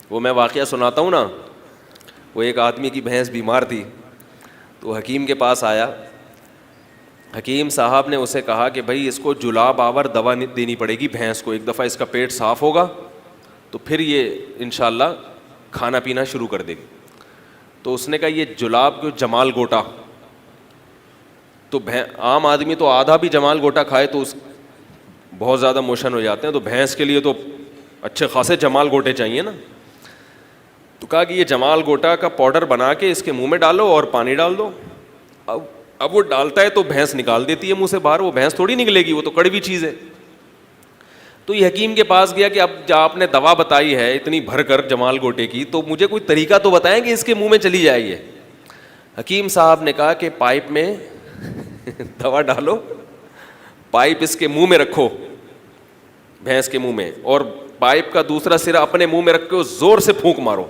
وہ میں واقعہ سناتا ہوں نا. وہ ایک آدمی کی بھینس بیمار تھی, تو حکیم کے پاس آیا. حکیم صاحب نے اسے کہا کہ بھائی اس کو جلاب آور دوا دینی پڑے گی بھینس کو, ایک دفعہ اس کا پیٹ صاف ہوگا تو پھر یہ انشاءاللہ کھانا پینا شروع کر دے گی. تو اس نے کہا یہ جلاب کو جمال گوٹا, تو عام آدمی تو آدھا بھی جمال گوٹا کھائے تو اس بہت زیادہ موشن ہو جاتے ہیں, تو بھینس کے لیے تو اچھے خاصے جمال گوٹے چاہیے نا. تو کہا کہ یہ جمال گوٹا کا پاؤڈر بنا کے اس کے منہ میں ڈالو اور پانی ڈال دو. اب وہ ڈالتا ہے تو بھینس نکال دیتی ہے منہ سے باہر, وہ بھینس تھوڑی نکلے گی, وہ تو کڑوی چیز ہے. تو یہ حکیم کے پاس گیا کہ اب جب آپ نے دوا بتائی ہے اتنی بھر کر جمال گوٹے کی, تو مجھے کوئی طریقہ تو بتائیں کہ اس کے منہ میں چلی جائے. یہ حکیم صاحب نے کہا کہ پائپ میں دوا ڈالو, پائپ اس کے منہ میں رکھو بھینس کے منہ میں, اور پائپ کا دوسرا سرا اپنے منہ میں رکھ کے زور سے پھونک مارو.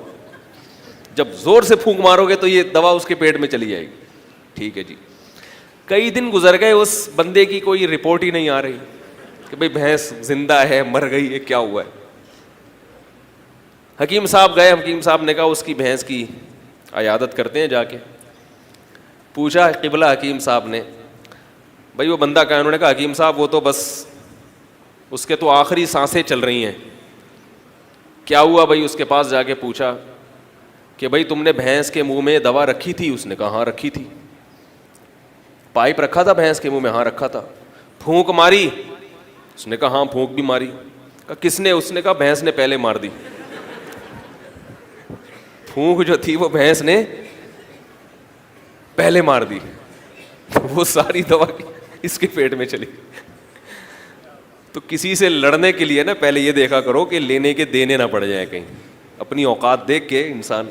جب زور سے پھونک مارو گے تو یہ دوا اس کے پیٹ میں چلی جائے گی. ٹھیک ہے جی. کئی دن گزر گئے, اس بندے کی کوئی رپورٹ ہی نہیں آ رہی کہ بھئی بھینس زندہ ہے مر گئی ہے کیا ہوا ہے. حکیم صاحب گئے, حکیم صاحب نے کہا اس کی بھینس کی عیادت کرتے ہیں. جا کے پوچھا قبلہ حکیم صاحب نے, بھائی وہ بندہ کہا, انہوں نے کہا حکیم صاحب وہ تو بس اس کے تو آخری سانسیں چل رہی ہیں. کیا ہوا بھائی؟ اس کے پاس جا کے پوچھا کہ بھائی تم نے بھینس کے منہ میں دوا رکھی تھی؟ اس نے کہا ہاں رکھی تھی. پائپ رکھا تھا بھینس کے منہ میں؟ ہاں رکھا تھا. پھونک ماری؟ اس نے کہا ہاں پھونک بھی ماری. کہا کس نے؟ اس نے کہا بھینس نے پہلے مار دی. پھونک جو تھی وہ بھینس نے پہلے مار دی, وہ ساری دوا اس کے پیٹ میں چلی. تو کسی سے لڑنے کے لیے نا پہلے یہ دیکھا کرو کہ لینے کے دینے نہ پڑ جائیں کہیں. اپنی اوقات دیکھ کے انسان